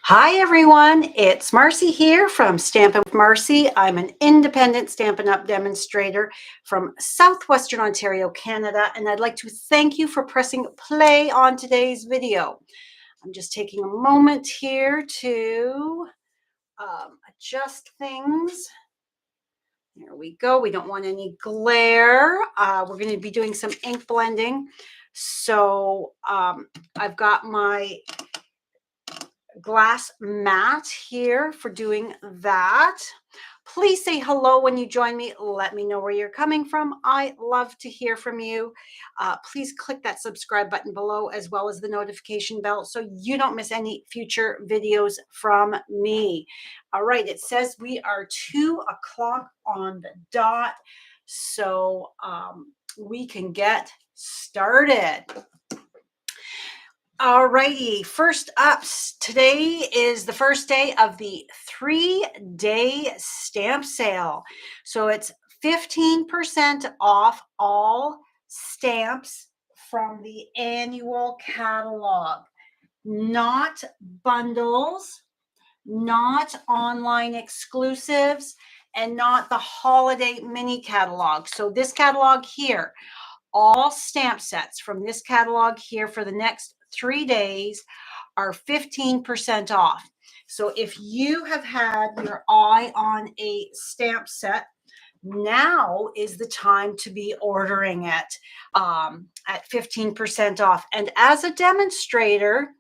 Hi everyone, it's Marcy here from Stampin' with Marcy. I'm an independent Stampin' Up! Demonstrator from Southwestern Ontario, Canada, and I'd like to thank you for pressing play on today's video. I'm just taking a moment here to adjust things. There we go. We don't want any glare. We're going to be doing some ink blending. So I've got my glass mat here for doing that. Please say hello when you join me. Let me know where you're coming from. I love to hear from you. Please click that subscribe button below as well as the notification bell so you don't miss any future videos from me. All right, it says we are 2 o'clock on the dot, so we can get started. All righty, first up, today is the first day of the 3-day stamp sale. So it's 15% off all stamps from the annual catalog, not bundles, not online exclusives, and not the holiday mini catalog. So this catalog here, all stamp sets from this catalog here for the next 3 days are 15% off. So if you have had your eye on a stamp set, now is the time to be ordering it at 15% off. And as a demonstrator,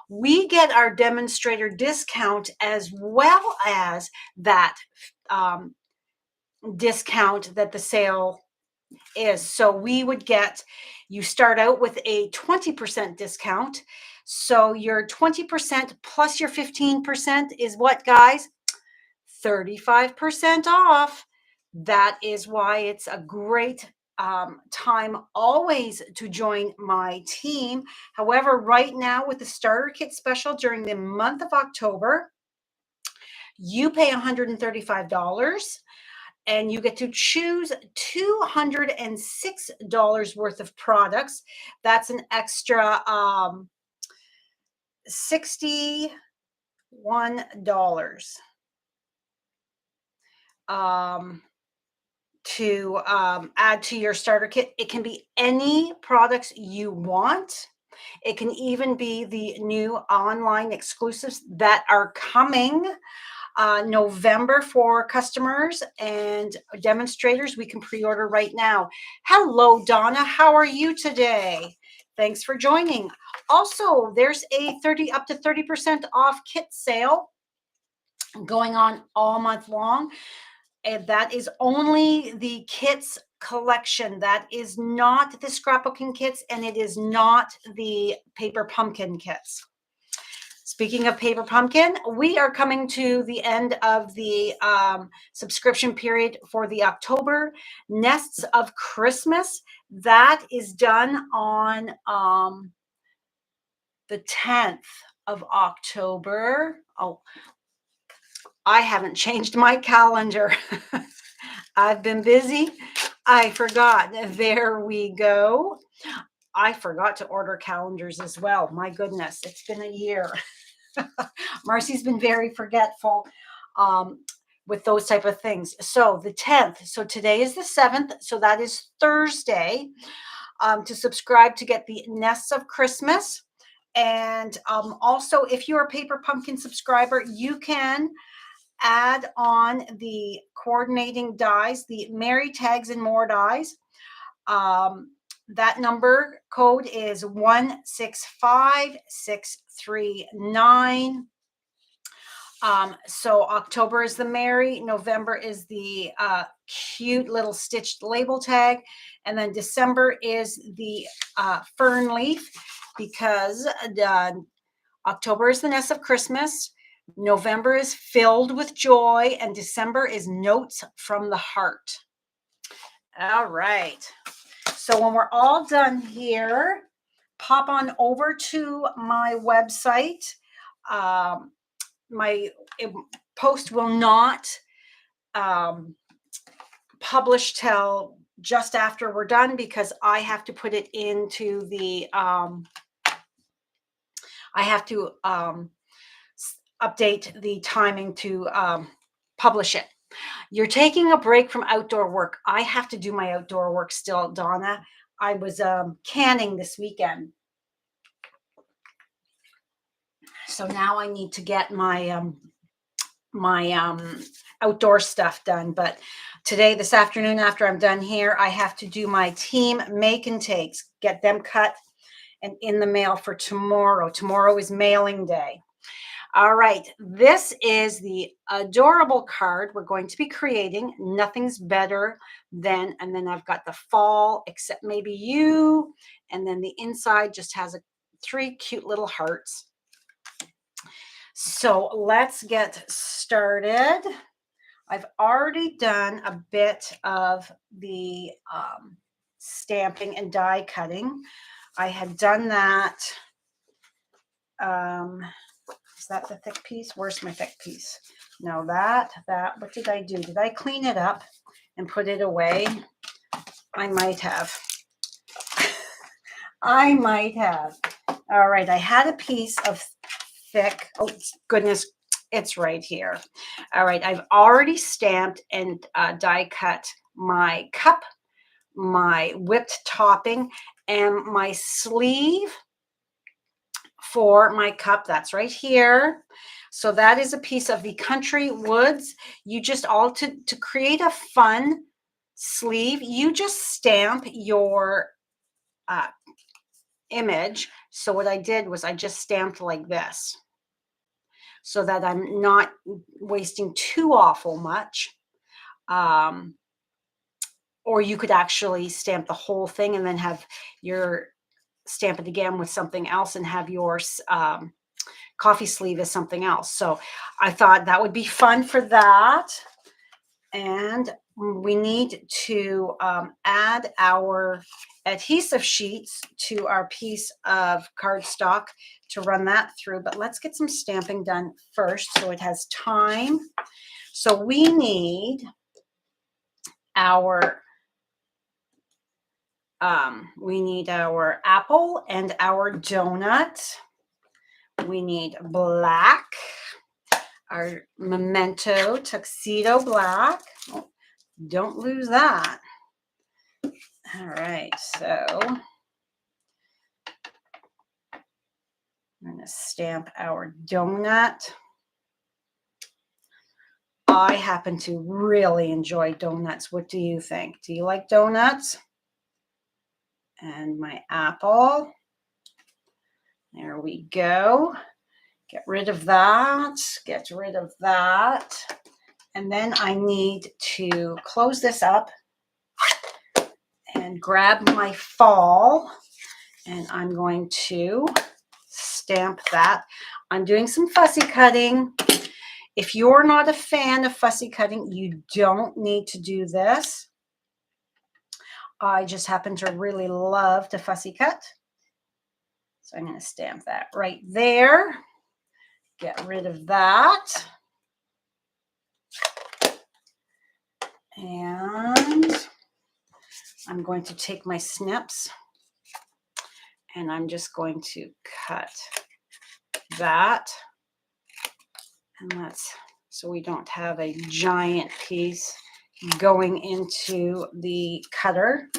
we get our demonstrator discount as well as that discount that the sale is. So we would get, you start out with a 20% discount. So your 20% plus your 15% is what, guys? 35% off. That is why it's a great time always to join my team. However, right now with the starter kit special during the month of October, you pay $135. And you get to choose $206 worth of products. That's an extra $61 to add to your starter kit. It can be any products you want. It can even be the new online exclusives that are coming November for customers and demonstrators. We can pre-order right now. Hello, Donna. How are you today? Thanks for joining. Also, there's a up to 30% off kit sale going on all month long. And that is only the kits collection. That is not the scrapbooking kits, and it is not the paper pumpkin kits. Speaking of paper pumpkin, we are coming to the end of the subscription period for the October Nests of Christmas. That is done on the 10th of October. Oh, I haven't changed my calendar. I've been busy. I forgot. There we go. I forgot to order calendars as well. My goodness, it's been a year. Marcy's been very forgetful with those type of things. So the 10th. So today is the 7th. So that is Thursday to subscribe to get the Nests of Christmas. And also, if you're a Paper Pumpkin subscriber, you can add on the coordinating dies, the Merry Tags and More dies. That number code is 165639. So October is the Merry, November is the cute little stitched label tag, and then December is the fern leaf, because October is the Nest of Christmas, November is Filled with Joy, and December is Notes from the Heart. All right. So when we're all done here, pop on over to my website. My post will not publish till just after we're done, because I have to put it into the I have to update the timing to publish it. You're taking a break from outdoor work. I have to do my outdoor work still, Donna. I was canning this weekend. So now I need to get my outdoor stuff done. But today, this afternoon, after I'm done here, I have to do my team make and takes, get them cut and in the mail for tomorrow. Tomorrow is mailing day. All right, this is the adorable card we're going to be creating. Nothing's better than, and then I've got the fall, except maybe you, and then the inside just has 3 cute little hearts. So let's get started. I've already done a bit of the stamping and die cutting. I had done that. Is that the thick piece? Where's my thick piece? No, that, what did I do? Did I clean it up and put it away? I might have. I might have. All right, I had a piece of thick, oh goodness, it's right here. All right, I've already stamped and die cut my cup, my whipped topping, and my sleeve for my cup. That's right here. So that is a piece of the Country Woods. You just all to create a fun sleeve, you just stamp your image. So what I did was I just stamped like this so that I'm not wasting too awful much. Or you could actually stamp the whole thing and then have your stamp it again with something else and have your coffee sleeve as something else. So I thought that would be fun for that. And we need to add our adhesive sheets to our piece of cardstock to run that through. But let's get some stamping done first so it has time. So we need our apple and our donut. We need black, our memento tuxedo black. Oh, don't lose that. All right, so I'm going to stamp our donut. I happen to really enjoy donuts. What do you think? Do you like donuts? And my apple. There we go. Get rid of that. Get rid of that. And then I need to close this up and grab my fall. And I'm going to stamp that. I'm doing some fussy cutting. If you're not a fan of fussy cutting, you don't need to do this. I just happen to really love to fussy cut. So I'm going to stamp that right there. Get rid of that. And I'm going to take my snips and I'm just going to cut that. And so we don't have a giant piece going into the cutter,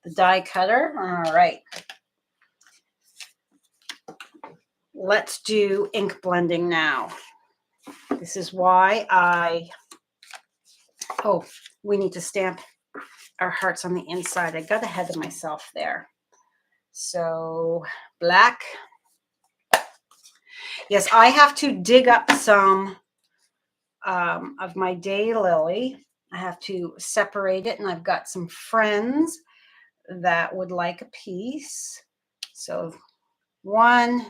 the die cutter. All right. Let's do ink blending now. This is why we need to stamp our hearts on the inside. I got ahead of myself there. So black. Yes, I have to dig up some of my daylily. I have to separate it, and I've got some friends that would like a piece. So 1,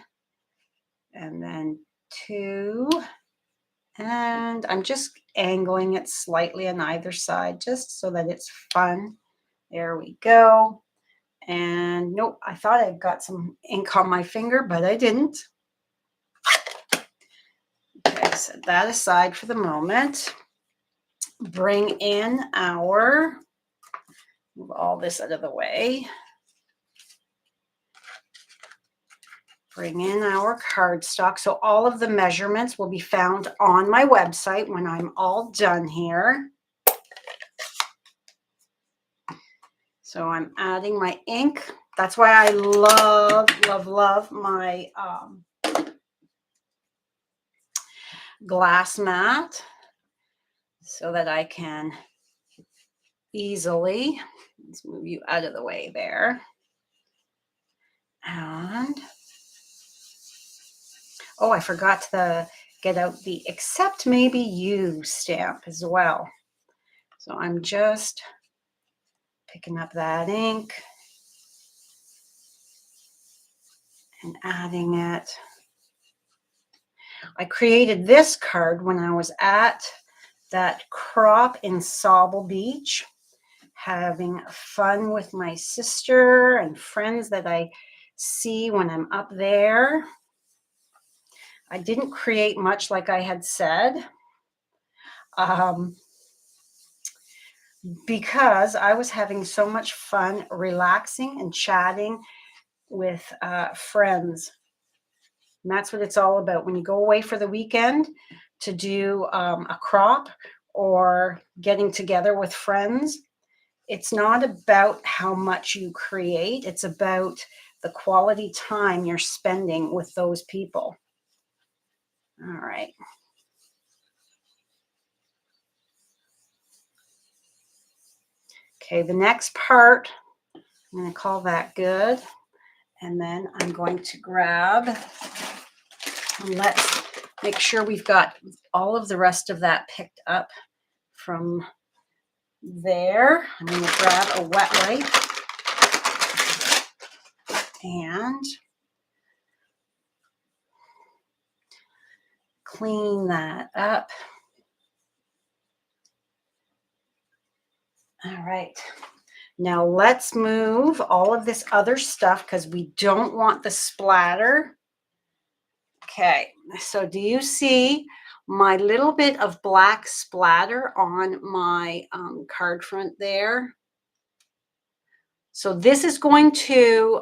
and then 2, and I'm just angling it slightly on either side just so that it's fun. There we go. And nope, I thought I got some ink on my finger, but I didn't. Okay, set that aside for the moment. Bring in move all this out of the way. Bring in our cardstock. So all of the measurements will be found on my website when I'm all done here. So I'm adding my ink. That's why I love, love, love my glass mat, so that I can easily, let's move you out of the way there. And, oh, I forgot to get out the Accept Maybe You stamp as well. So I'm just picking up that ink and adding it. I created this card when I was at that crop in Sauble Beach, having fun with my sister and friends that I see when I'm up there. I didn't create much, like I had said, because I was having so much fun relaxing and chatting with friends. And that's what it's all about. When you go away for the weekend to do a crop or getting together with friends, it's not about how much you create. It's about the quality time you're spending with those people. All right. Okay, the next part, I'm going to call that good. And then I'm going to grab, and let's make sure we've got all of the rest of that picked up from there. I'm going to grab a wet wipe and clean that up. All right. Now let's move all of this other stuff because we don't want the splatter. Okay, so do you see my little bit of black splatter on my card front there? So this is going to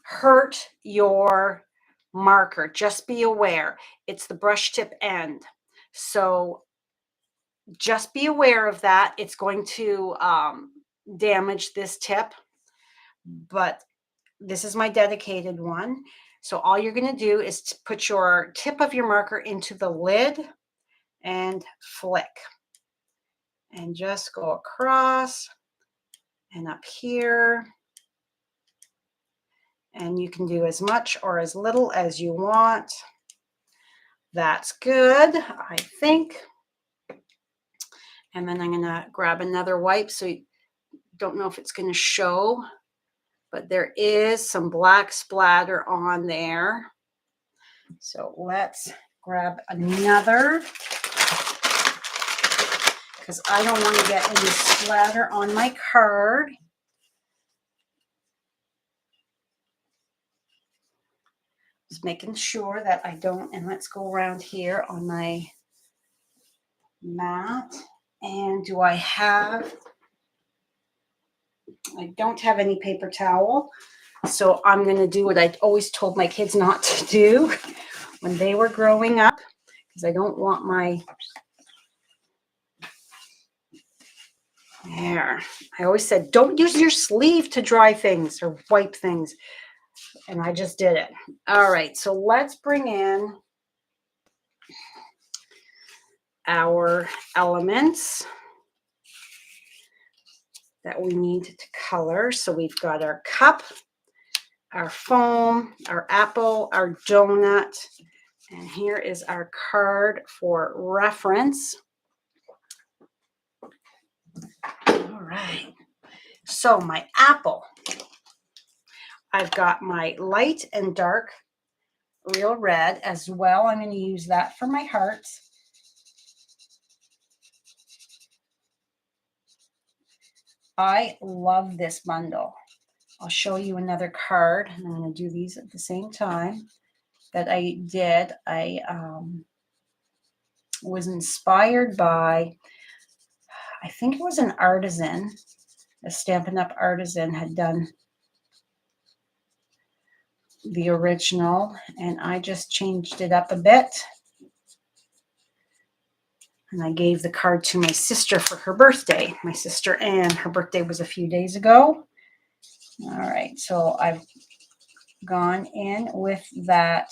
hurt your marker. Just be aware. It's the brush tip end. So just be aware of that. It's going to damage this tip, but this is my dedicated one. So all you're going to do is to put your tip of your marker into the lid and flick. And just go across and up here. And you can do as much or as little as you want. That's good, I think. And then I'm going to grab another wipe. So you don't know if it's going to show, but there is some black splatter on there. So let's grab another, because I don't want to get any splatter on my card. Just making sure that I don't, and let's go around here on my mat. And do I have, I don't have any paper towel. So I'm going to do what I always told my kids not to do when they were growing up, because I don't want my, there. I always said, don't use your sleeve to dry things or wipe things. And I just did it. All right, so let's bring in our elements that we need to color. So we've got our cup, our foam, our apple, our donut, and here is our card for reference. All right, so my apple, I've got my light and dark real red as well. I'm going to use that for my hearts. I love this bundle. I'll show you another card, and I'm going to do these at the same time that I did. I was inspired by, I think it was an artisan, a Stampin' Up! Artisan had done the original, and I just changed it up a bit. And I gave the card to my sister for her birthday. My sister Anne, her birthday was a few days ago. All right, so I've gone in with that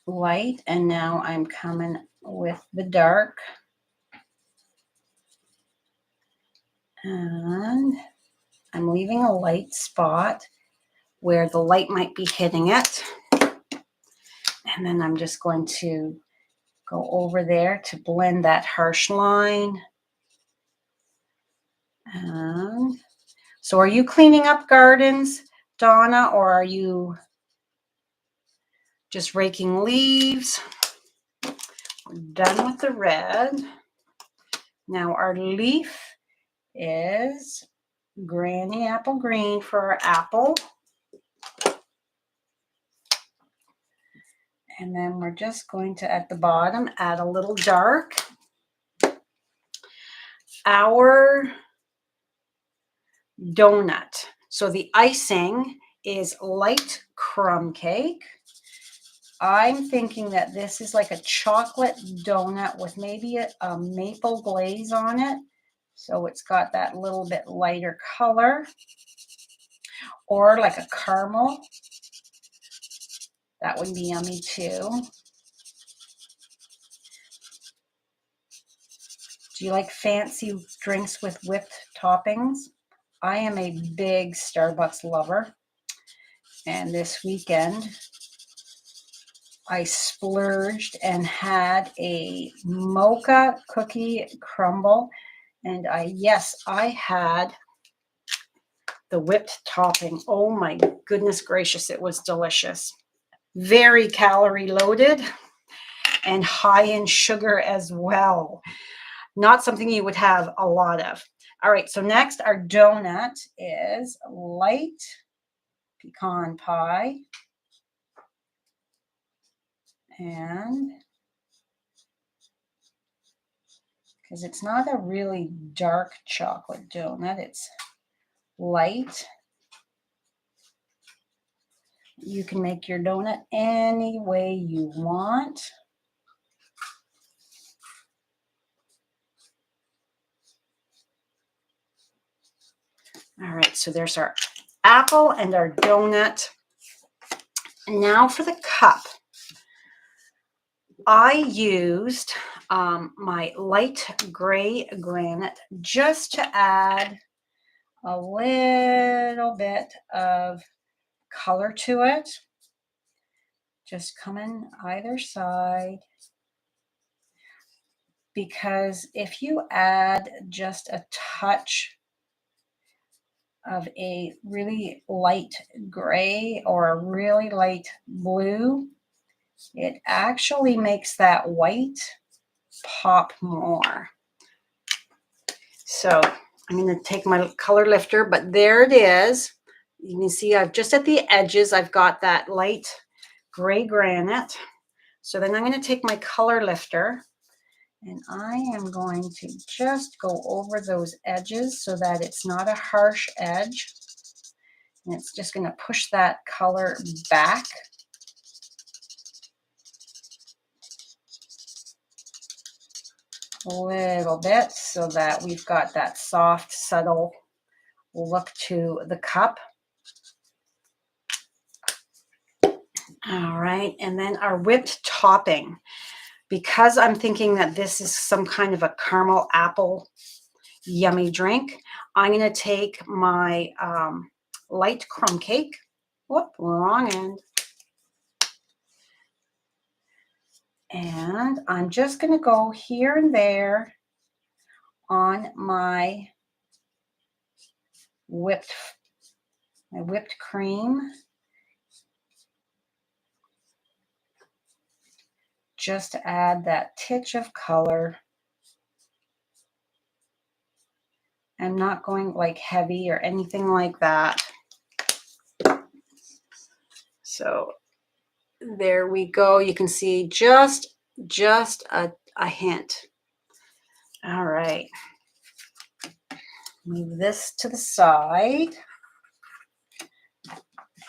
light, and now I'm coming with the dark. And I'm leaving a light spot where the light might be hitting it. And then I'm just going to go over there to blend that harsh line. And so are you cleaning up gardens, Donna, or are you just raking leaves? We're done with the red. Now our leaf is Granny Apple Green for our apple. And then we're just going to, at the bottom, add a little dark. Our donut. So the icing is light crumb cake. I'm thinking that this is like a chocolate donut with maybe a maple glaze on it. So it's got that little bit lighter color. Or like a caramel. That would be yummy too. Do you like fancy drinks with whipped toppings? I am a big Starbucks lover. And this weekend, I splurged and had a mocha cookie crumble. And I had the whipped topping. Oh my goodness gracious, it was delicious. Very calorie loaded and high in sugar as well. Not something you would have a lot of. All right, so next our donut is light pecan pie. And because it's not a really dark chocolate donut, it's light. You can make your donut any way you want. All right, so there's our apple and our donut. And now for the cup. I used my light gray granite just to add a little bit of color to it. Just coming either side. Because if you add just a touch of a really light gray or a really light blue, it actually makes that white pop more. So I'm going to take my color lifter, but there it is. You can see I've just at the edges, I've got that light gray granite. So then I'm going to take my color lifter and I am going to just go over those edges so that it's not a harsh edge. And it's just going to push that color back. A little bit so that we've got that soft, subtle look to the cup. All right, and then our whipped topping. Because I'm thinking that this is some kind of a caramel apple yummy drink, I'm going to take my light crumb cake. Whoop, wrong end. And I'm just going to go here and there on my whipped cream. Just to add that titch of color. I'm not going like heavy or anything like that. So there we go. You can see just a hint. All right. Move this to the side.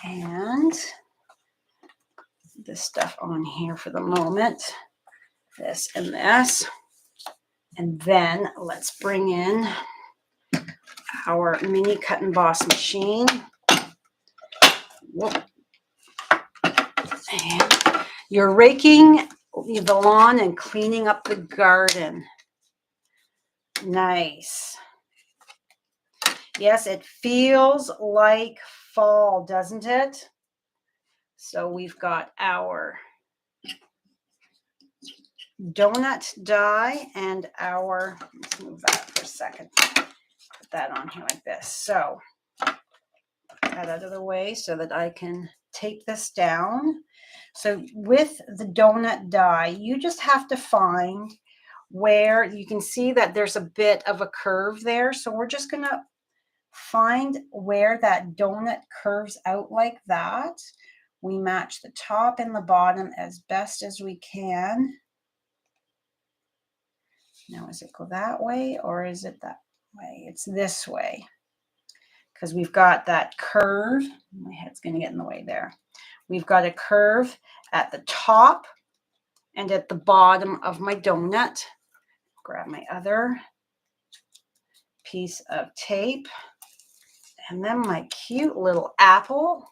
And this stuff on here for the moment. This and this. And then let's bring in our mini cut and emboss machine. Whoop. And you're raking the lawn and cleaning up the garden. Nice. Yes, it feels like fall, doesn't it? So we've got our donut die and our, let's move that for a second. Put that on here like this. So put that out of the way so that I can tape this down. So with the donut die, you just have to find where you can see that there's a bit of a curve there. So we're just going to find where that donut curves out like that. We match the top and the bottom as best as we can. Now, is it go that way or is it that way? It's this way because we've got that curve. My head's going to get in the way there. We've got a curve at the top and at the bottom of my donut. Grab my other piece of tape and then my cute little apple.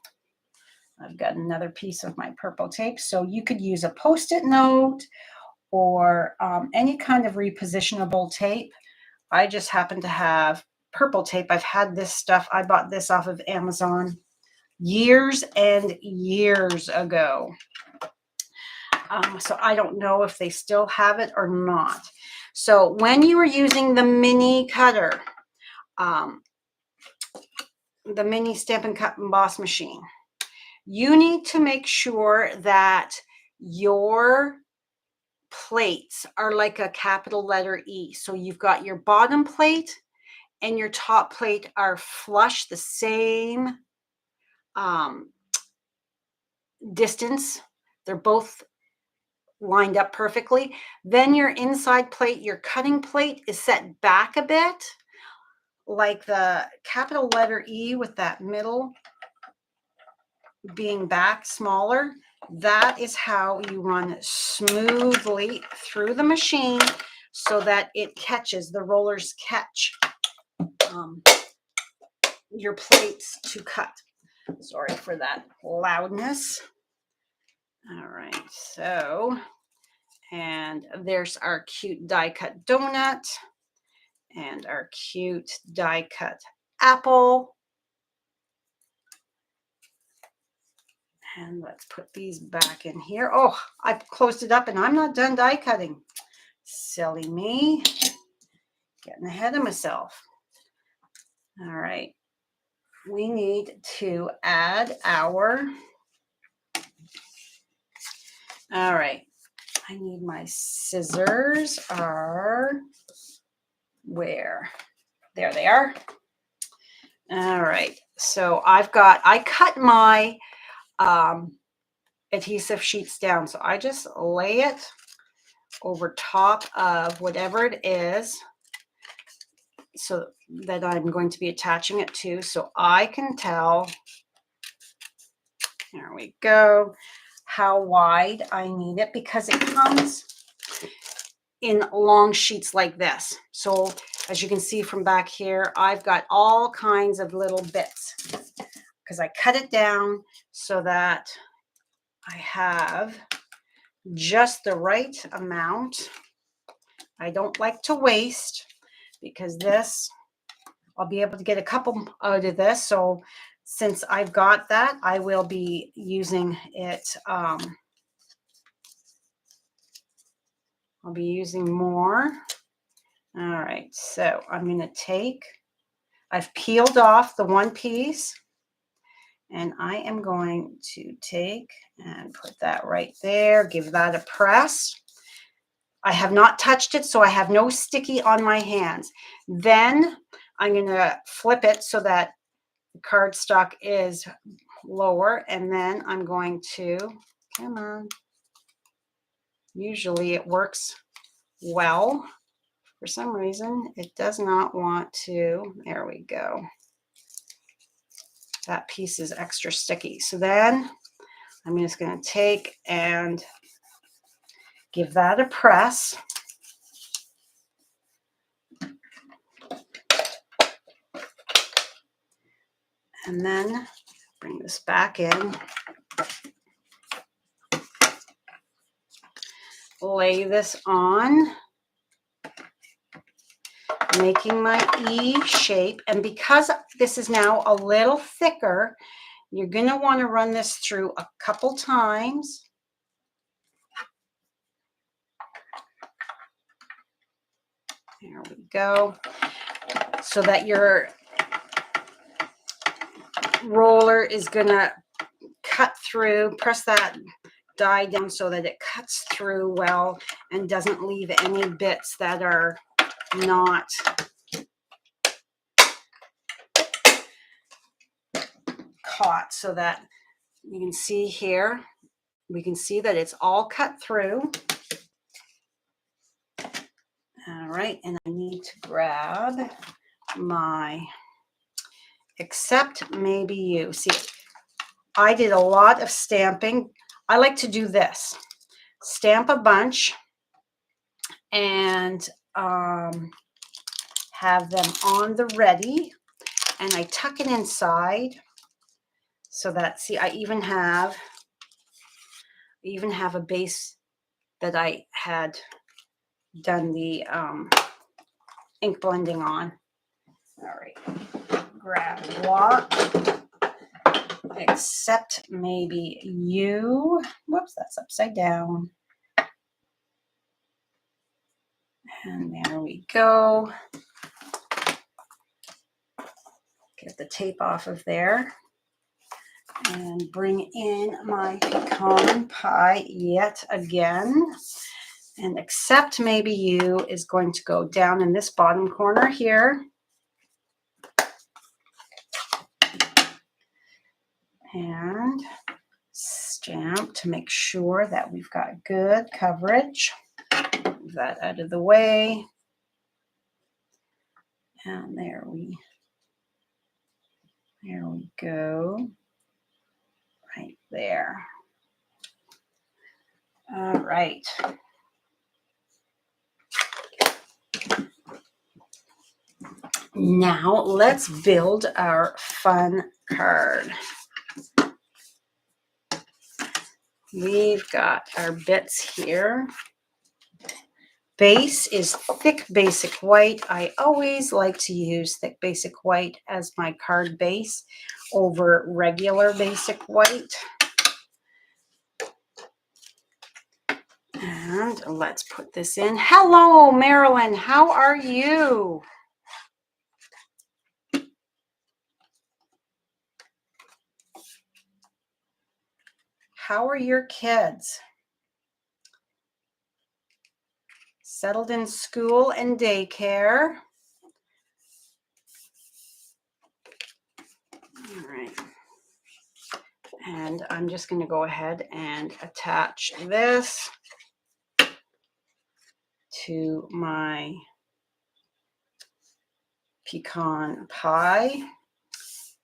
I've got another piece of my purple tape. So you could use a Post-it note or any kind of repositionable tape. I just happen to have purple tape. I've had this stuff. I bought this off of Amazon years and years ago. So I don't know if they still have it or not. So when you are using the mini cutter, the mini Stampin' Cut and Emboss machine, you need to make sure that your plates are like a capital letter E. So you've got your bottom plate and your top plate are flush, the same distance. They're both lined up perfectly. Then your inside plate, your cutting plate, is set back a bit, like the capital letter E with that middle being back smaller. That is how you run smoothly through the machine so that it catches, the rollers catch your plates to cut. Sorry for that loudness. All right, so, and there's our cute die cut donut and our cute die cut apple. And let's put these back in here. Oh, I closed it up and I'm not done die cutting. Silly me. Getting ahead of myself. All right. We need to add our, all right. I need my scissors are where? There they are. All right. So I cut my adhesive sheets down. So I just lay it over top of whatever it is so that I'm going to be attaching it to, so I can tell, there we go, how wide I need it, because it comes in long sheets like this. So as you can see from back here, I've got all kinds of little bits because I cut it down so that I have just the right amount. I don't like to waste because this, I'll be able to get a couple out of this. So since I've got that, I will be using it. I'll be using more. All right, so I'm going to take, I've peeled off the one piece, and I am going to take and put that right there, give that a press. I have not touched it, so I have no sticky on my hands. Then I'm going to flip it so that the cardstock is lower, and then I'm going to, come on, usually it works well. For some reason, it does not want to. There we go. That piece is extra sticky. So then I'm just going to take and give that a press. And then bring this back in. Lay this on, making my E shape. And because this is now a little thicker, you're going to want to run this through a couple times. There we go. So that your roller is going to cut through. Press that die down so that it cuts through well and doesn't leave any bits that are not caught, so that you can see here, we can see that it's all cut through. All right, and I need to grab my Except Maybe You. See, I did a lot of stamping. I like to do this. Stamp a bunch and have them on the ready, and I tuck it inside so that, see, I even have a base that I had done the ink blending on. All right, grab block. Except Maybe You. Whoops, that's upside down. And there we go. Get the tape off of there. And bring in my pecan pie yet again. And Except Maybe You is going to go down in this bottom corner here. And stamp to make sure that we've got good coverage. Move that out of the way. And there we go. Right there. All right. Now let's build our fun card. We've got our bits here. Base is thick basic white. I always like to use thick basic white as my card base over regular basic white. And let's put this in. Hello, Marilyn. How are you? How are your kids? Settled in school and daycare. All right. And I'm just going to go ahead and attach this to my pecan pie.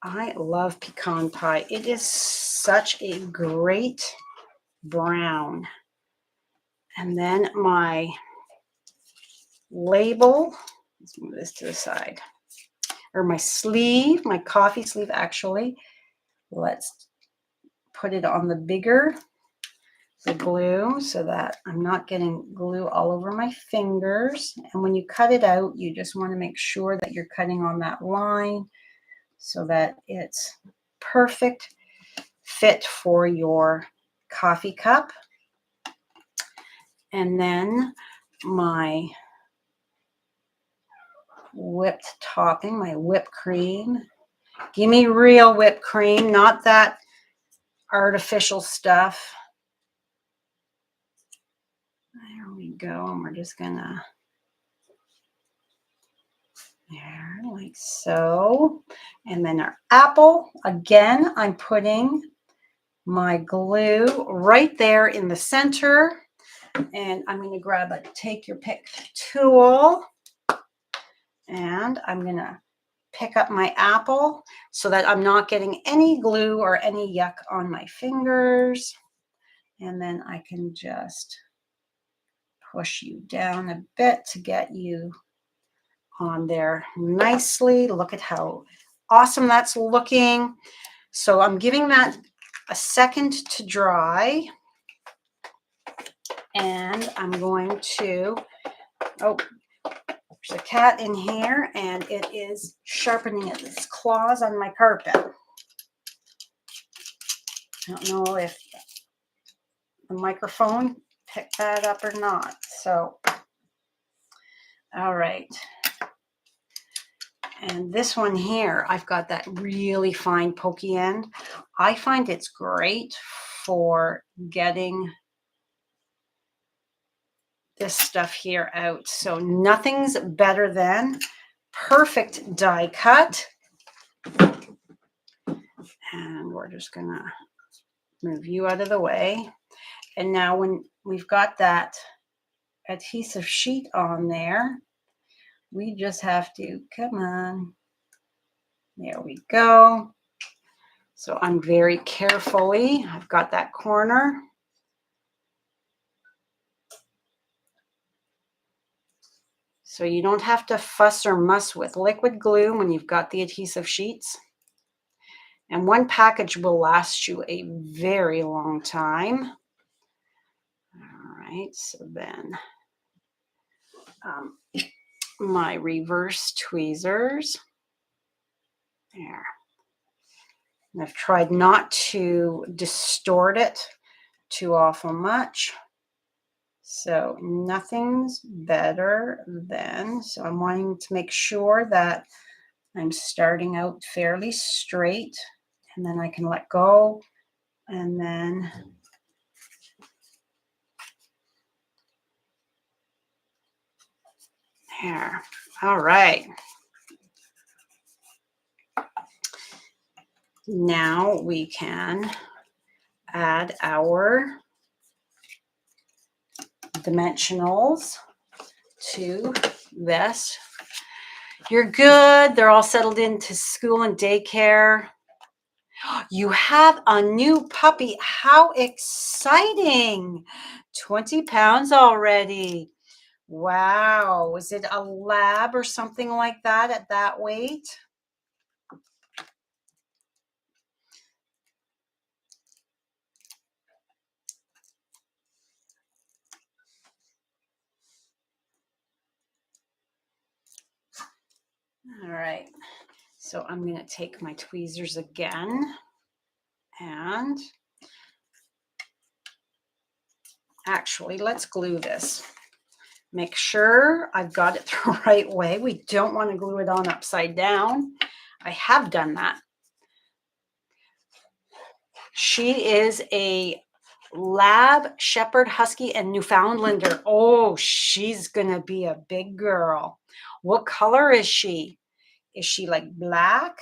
I love pecan pie. It is such a great brown. And then my label, let's move this to the side, or my sleeve, my coffee sleeve actually. Let's put it on the glue so that I'm not getting glue all over my fingers. And when you cut it out, you just want to make sure that you're cutting on that line so that it's perfect fit for your coffee cup. And then my whipped topping, my whipped cream. Give me real whipped cream, not that artificial stuff. There we go. And we're just gonna, there, like so. And then our apple, again, I'm putting my glue right there in the center. And I'm going to grab a take your pick tool. And I'm gonna pick up my apple so that I'm not getting any glue or any yuck on my fingers. And then I can just push you down a bit to get you on there nicely. Look at how awesome that's looking. So I'm giving that a second to dry. And I'm going to, oh, there's a cat in here and it is sharpening its claws on my carpet. I don't know if the microphone picked that up or not. So, all right. And this one here, I've got that really fine pokey end. I find it's great for getting this stuff here out. So nothing's better than perfect die cut. And we're just gonna move you out of the way. And now when we've got that adhesive sheet on there, we just have to, come on, there we go. So I'm very carefully, I've got that corner. So you don't have to fuss or muss with liquid glue when you've got the adhesive sheets. And one package will last you a very long time. All right, so then my reverse tweezers. There. And I've tried not to distort it too awful much. So nothing's better than, so I'm wanting to make sure that I'm starting out fairly straight, and then I can let go, and then there. All right. Now we can add our dimensionals to this. You're good. They're all settled into school and daycare. You have a new puppy. How exciting. 20 pounds already. Wow. Was it a lab or something like that at that weight? All right. So I'm going to take my tweezers again and actually let's glue this. Make sure I've got it the right way. We don't want to glue it on upside down. I have done that. She is a Lab, Shepherd, Husky, and Newfoundlander. Oh, she's going to be a big girl. What color is she? Is she like black?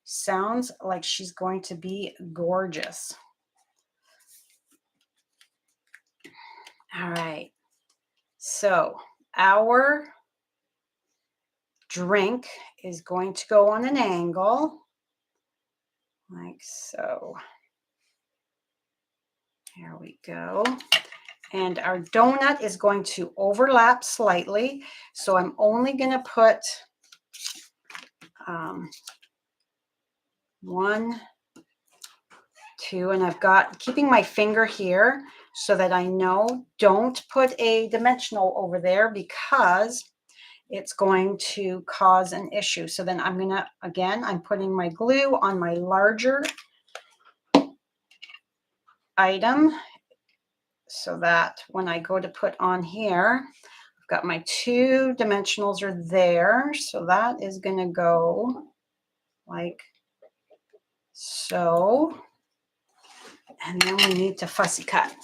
Sounds like she's going to be gorgeous. All right. So our drink is going to go on an angle like so. There we go. And our donut is going to overlap slightly. So I'm only going to put 1, 2, and I've got, keeping my finger here so that I know, don't put a dimensional over there because it's going to cause an issue. So then I'm gonna, again, I'm putting my glue on my larger item so that when I go to put on here, I've got my 2 dimensionals are there. So that is gonna go like so. And then we need to fussy cut.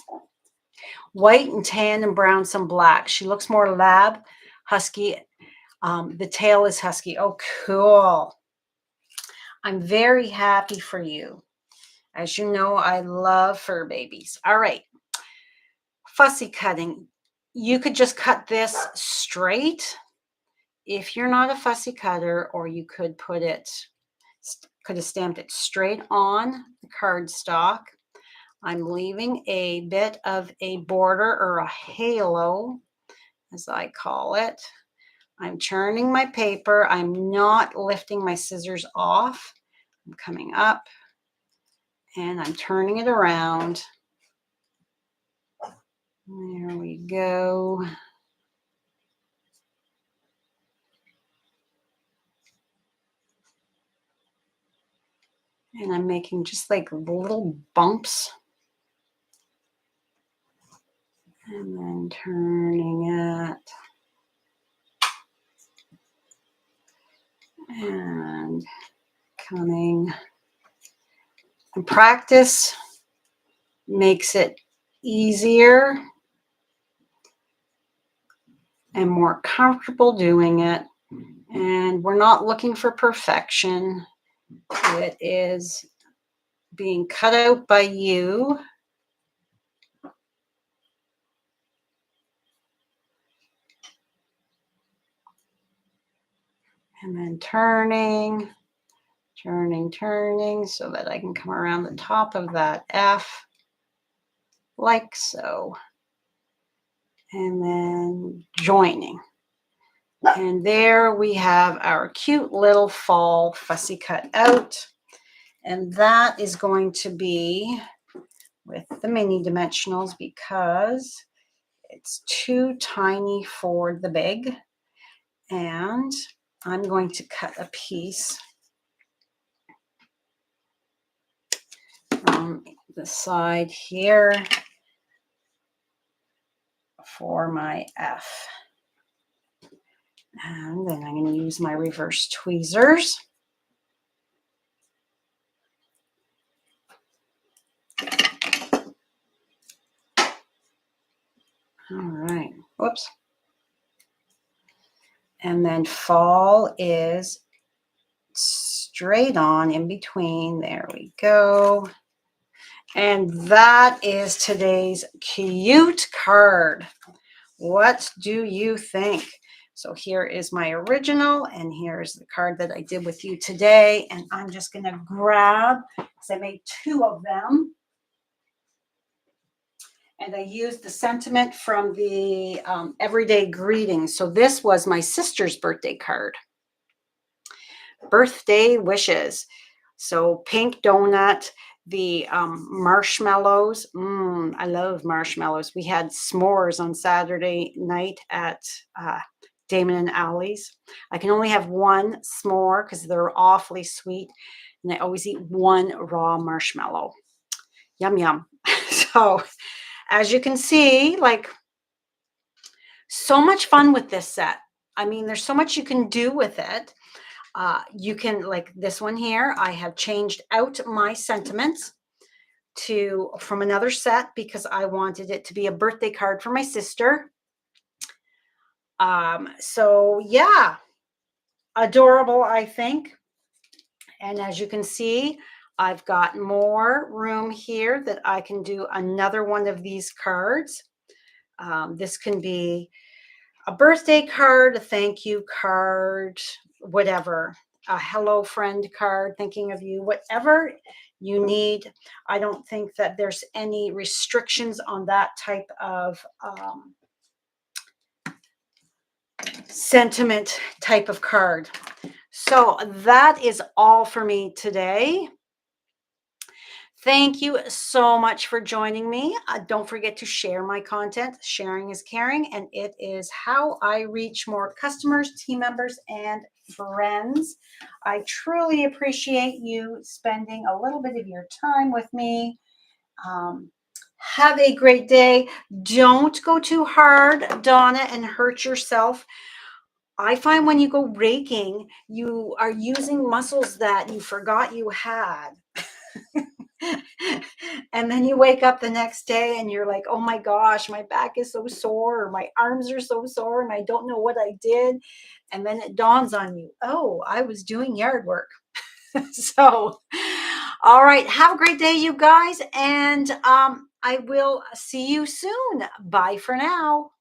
White and tan and brown, some black. She looks more lab, husky. The tail is husky. Oh, cool. I'm very happy for you. As you know, I love fur babies. All right. fussy cutting. You could just cut this straight if you're not a fussy cutter, or you could could have stamped it straight on the cardstock. I'm leaving a bit of a border, or a halo, as I call it. I'm turning my paper. I'm not lifting my scissors off. I'm coming up and I'm turning it around. There we go. And I'm making just like little bumps. And then turning it. And coming. And practice makes it easier and more comfortable doing it. And we're not looking for perfection. It is being cut out by you. And then turning, so that I can come around the top of that F, like so. And then joining. And there we have our cute little fall fussy cut out. And that is going to be with the mini dimensionals, because it's too tiny for the big. And I'm going to cut a piece from the side here for my F. And then I'm going to use my reverse tweezers. All right. Whoops. And then fall is straight on in between. There we go. And that is today's cute card. What do you think? So here is my original, and here's the card that I did with you today. And I'm just going to grab, because I made 2 of them. And I used the sentiment from the everyday greetings. So this was my sister's birthday card. Birthday wishes. So pink donut, the marshmallows. I love marshmallows. We had s'mores on Saturday night at Damon and Allie's. I can only have one s'more because they're awfully sweet. And I always eat one raw marshmallow. Yum, yum. So as you can see, like, so much fun with this set. I mean, there's so much you can do with it. You can, like this one here, I have changed out my sentiments from another set because I wanted it to be a birthday card for my sister. So yeah, adorable, I think. And as you can see, I've got more room here that I can do another one of these cards. This can be a birthday card, a thank you card, whatever, a hello friend card, thinking of you, whatever you need. I don't think that there's any restrictions on that type of sentiment type of card. So that is all for me today. Thank you so much for joining me. Don't forget to share my content. Sharing is caring, and it is how I reach more customers, team members, and friends. I truly appreciate you spending a little bit of your time with me. Have a great day. Don't go too hard, Donna, and hurt yourself. I find when you go raking, you are using muscles that you forgot you had. And then you wake up the next day and you're like, oh my gosh, my back is so sore, or my arms are so sore, and I don't know what I did. And then it dawns on you, oh, I was doing yard work. So, all right, have a great day, you guys. And I will see you soon. Bye for now.